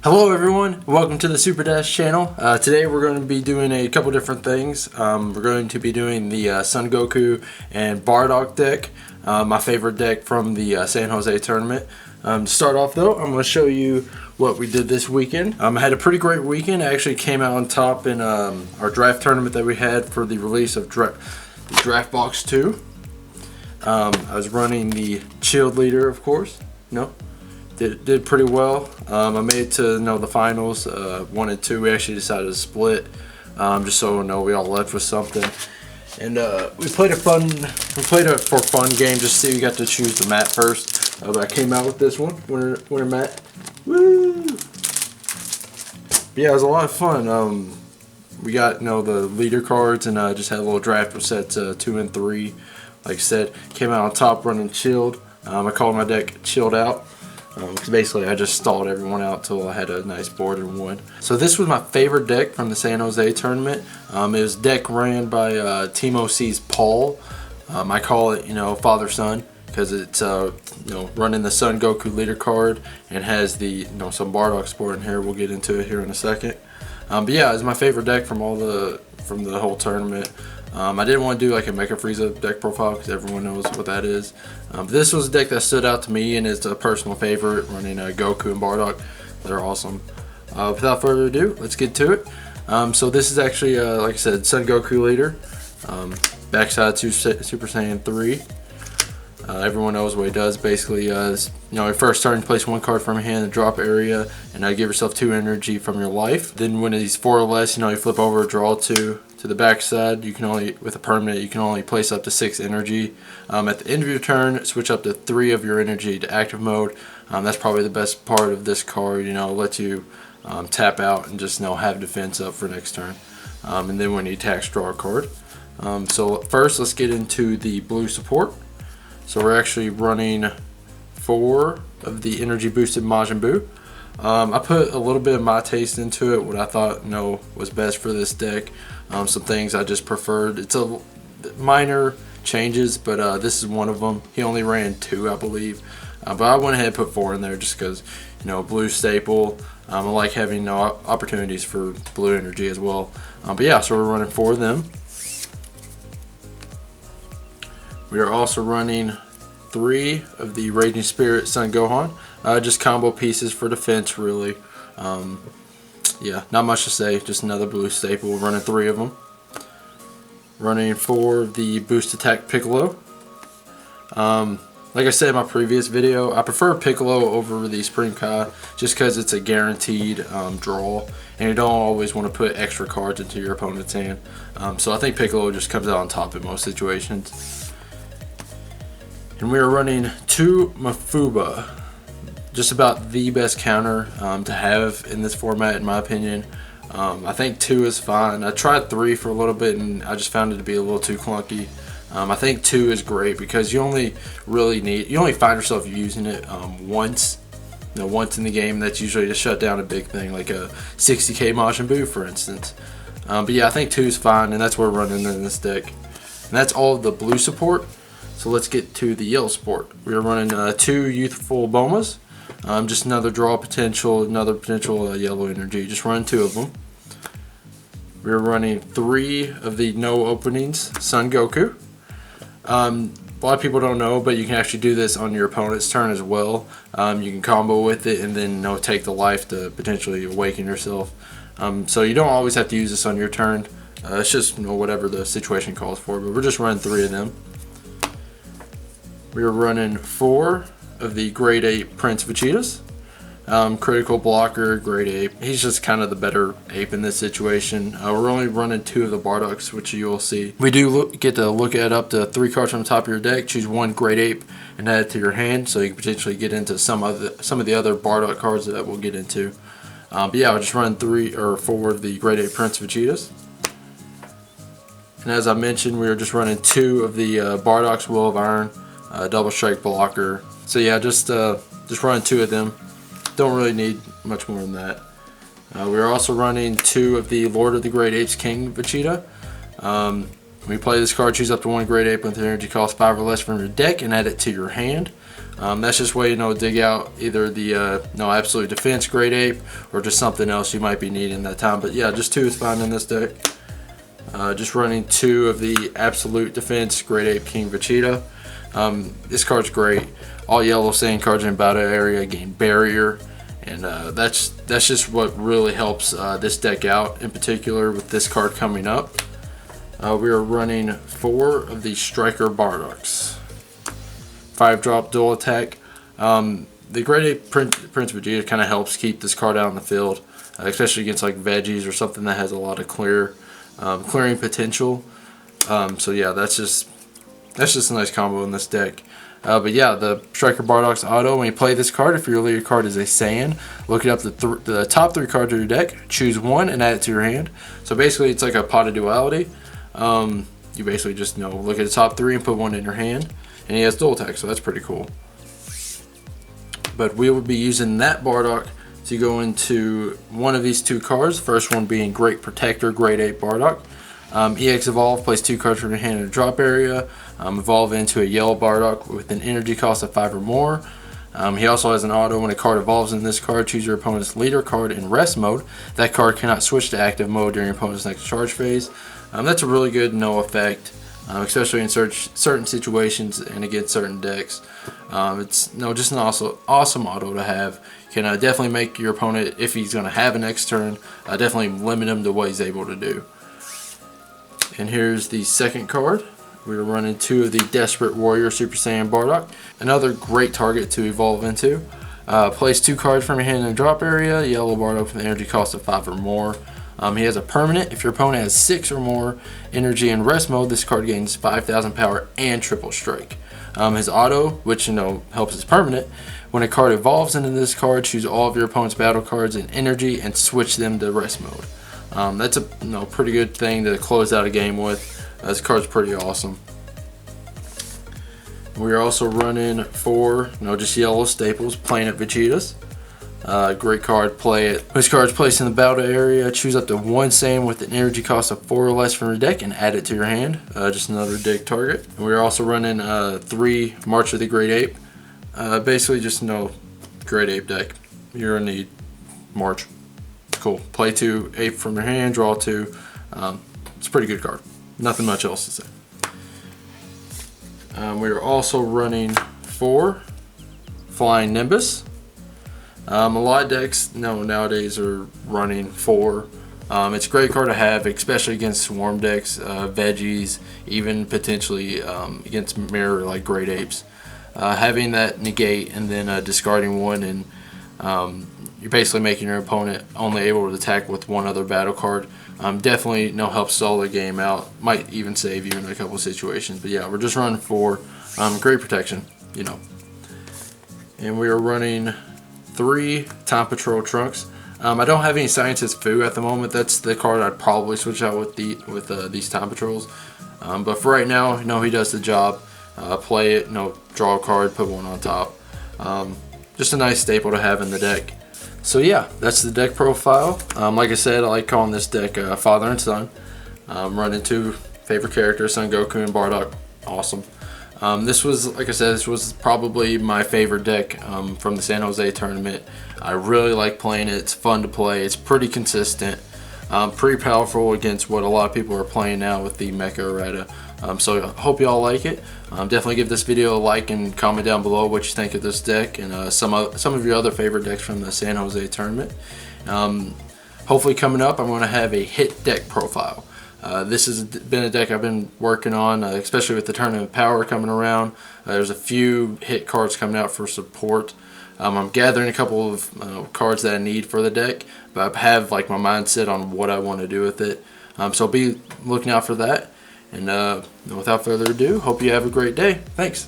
Hello everyone, welcome to the Super Dash channel. Today we're going to be doing a couple different things. We're going to be doing the Son Goku and Bardock deck, my favorite deck from the San Jose tournament. To start off though, I'm going to show you what we did this weekend. I had a pretty great weekend. I actually came out on top in our draft tournament that we had for the release of Draft Box 2. I was running the Shield leader, of course. Did pretty well. I made it to the finals, 1 and 2. We actually decided to split, just so we all left with something. And we played a for fun game, just to see we got to choose the mat first. But I came out with this one, winner mat. Woo! But yeah, it was a lot of fun. We got the leader cards, and just had a little draft with sets 2 and 3. Like I said, came out on top running Chilled. I called my deck Chilled Out. Because basically I just stalled everyone out till I had a nice board and won. So this was my favorite deck from the San Jose tournament. It was deck ran by Team OC's Paul. I call it father-son because it's running the Son Goku leader card and has the some Bardock support in here. We'll get into it here in a second. But yeah, it's my favorite deck from the whole tournament. I didn't want to do like a Mecha Frieza deck profile because everyone knows what that is. This was a deck that stood out to me and is a personal favorite, running Goku and Bardock. They're awesome. Without further ado, let's get to it. So this is actually, like I said, Son Goku leader. Backside to Super Saiyan 3. Everyone knows what he does. Basically, first starting to place one card from your hand in the drop area, and give yourself 2 energy from your life. Then when he's 4 or less, you flip over, draw 2 to the backside. You can only, with a permanent, you can only place up to 6 energy. At the end of your turn, switch up to 3 of your energy to active mode. That's probably the best part of this card. Lets you tap out and just have defense up for next turn. And then when he attacks, draw a card. So first, let's get into the blue support. So we're actually running 4 of the energy boosted Majin Buu. I put a little bit of my taste into it, what I thought was best for this deck. Some things I just preferred. It's a minor changes, but this is one of them. He only ran 2, I believe, but I went ahead and put 4 in there just because blue staple. I like having opportunities for blue energy as well. But yeah, so we're running 4 of them. We are also running 3 of the Raging Spirit Son Gohan. Just combo pieces for defense, really. Yeah, not much to say. Just another blue staple. We're running 3 of them. Running 4 of the Boost Attack Piccolo. Like I said in my previous video, I prefer Piccolo over the Supreme Kai just because it's a guaranteed draw, and you don't always want to put extra cards into your opponent's hand. So I think Piccolo just comes out on top in most situations. And we are running 2 Mafuba. Just about the best counter to have in this format, in my opinion. I think 2 is fine. I tried 3 for a little bit and I just found it to be a little too clunky. I think 2 is great because you only find yourself using it once. Once in the game. That's usually to shut down a big thing like a 60k Majin Buu, for instance. But yeah, I think 2 is fine, and that's what we're running in this deck. And that's all of the blue support. So let's get to the yellow support. We're running 2 Youthful Bomas. Just another draw potential, another potential yellow energy. Just running 2 of them. We're running 3 of the no openings Son Goku. A lot of people don't know, but you can actually do this on your opponent's turn as well. You can combo with it and then take the life to potentially awaken yourself. So you don't always have to use this on your turn. It's just whatever the situation calls for. But we're just running 3 of them. We're running 4 of the Grade 8 Prince Vegetas. Critical blocker, Grade 8. He's just kind of the better ape in this situation. We're only running 2 of the Bardocks, which you will see. We do get to look at up to 3 cards from the top of your deck. Choose 1 Grade 8 and add it to your hand, so you can potentially get into some of the other Bardock cards that we'll get into. But yeah, we're just running 3 or 4 of the Grade 8 Prince Vegetas. And as I mentioned, we are just running 2 of the Bardock's Will of Iron. Double strike blocker. So yeah, just running 2 of them. Don't really need much more than that. We're also running 2 of the Lord of the Great Apes King Vegeta. When you play this card, choose up to 1 Great Ape with energy cost 5 or less from your deck and add it to your hand. That's just way to dig out either the absolute defense Great Ape or just something else you might be needing that time. But yeah, just 2 is fine in this deck. Just running 2 of the absolute defense Great Ape King Vegeta. This card's great. All yellow sand cards in battle area gain barrier, and that's just what really helps this deck out, in particular with this card coming up. We are running 4 of the Striker Bardocks. 5-drop dual attack. The Great Ape Prince Vegeta kind of helps keep this card out in the field, especially against like veggies or something that has a lot of clearing potential. So yeah, that's just a nice combo in this deck. But yeah, the Striker Bardock's auto, when you play this card, if your leader card is a Saiyan, look it up the top 3 cards of your deck, choose 1 and add it to your hand. So basically it's like a pot of duality. You basically just look at the top 3 and put 1 in your hand, and he has dual attack, so that's pretty cool. But we will be using that Bardock to go into one of these 2 cards. First one being Great Protector Great Ape Bardock. EX Evolve, place 2 cards from your hand in a drop area. Evolve into a yellow Bardock with an energy cost of 5 or more. He also has an auto. When a card evolves in this card, choose your opponent's leader card in rest mode. That card cannot switch to active mode during your opponent's next charge phase. That's a really good effect, especially in certain situations and against certain decks. It's just an awesome auto to have. You can definitely make your opponent, if he's going to have a next turn, definitely limit him to what he's able to do. And here's the second card. We're running 2 of the Desperate Warrior Super Saiyan Bardock. Another great target to evolve into. Place 2 cards from your hand in the drop area. Yellow Bardock with an energy cost of 5 or more. He has a permanent. If your opponent has 6 or more energy in rest mode, this card gains 5,000 power and triple strike. His auto, which helps his permanent, when a card evolves into this card, choose all of your opponent's battle cards in energy and switch them to rest mode. That's a pretty good thing to close out a game with. This card's pretty awesome. We're also running 4 just yellow staples, Planet Vegetas. Great card, play it. This card's placed in the battle area. Choose up to 1 Saiyan with an energy cost of 4 or less from your deck and add it to your hand. Just another dig target. And we're also running 3 March of the Great Ape. Basically just Great Ape deck. You're gonna need March. Cool. Play 2 ape from your hand, draw 2. It's a pretty good card. Nothing much else to say. We are also running 4 Flying Nimbus. A lot of decks nowadays are running 4. It's a great card to have, especially against swarm decks, veggies, even potentially against mirror like Great Apes. Having that negate and then discarding 1, and you're basically making your opponent only able to attack with 1 other battle card. Definitely helps stall the game out. Might even save you in a couple situations. But yeah, we're just running 4. Great protection, And we are running 3 Time Patrol Trunks. I don't have any Scientist Fu at the moment. That's the card I'd probably switch out with these Time Patrols. But for right now, he does the job. Play it, draw a card, put 1 on top. Just a nice staple to have in the deck. So yeah, that's the deck profile. Like I said, I like calling this deck Father and Son. Running 2 favorite characters, Son Goku and Bardock. Awesome. This was, like I said, this was probably my favorite deck from the San Jose tournament. I really like playing it. It's fun to play. It's pretty consistent. Pretty powerful against what a lot of people are playing now with the Mecha Errata. So I hope y'all like it. Definitely give this video a like and comment down below what you think of this deck and some of your other favorite decks from the San Jose tournament. Hopefully coming up, I'm going to have a hit deck profile. This has been a deck I've been working on, especially with the Tournament of Power coming around. There's a few hit cards coming out for support. I'm gathering a couple of cards that I need for the deck, but I have my mindset on what I want to do with it. So be looking out for that. And without further ado, hope you have a great day. Thanks.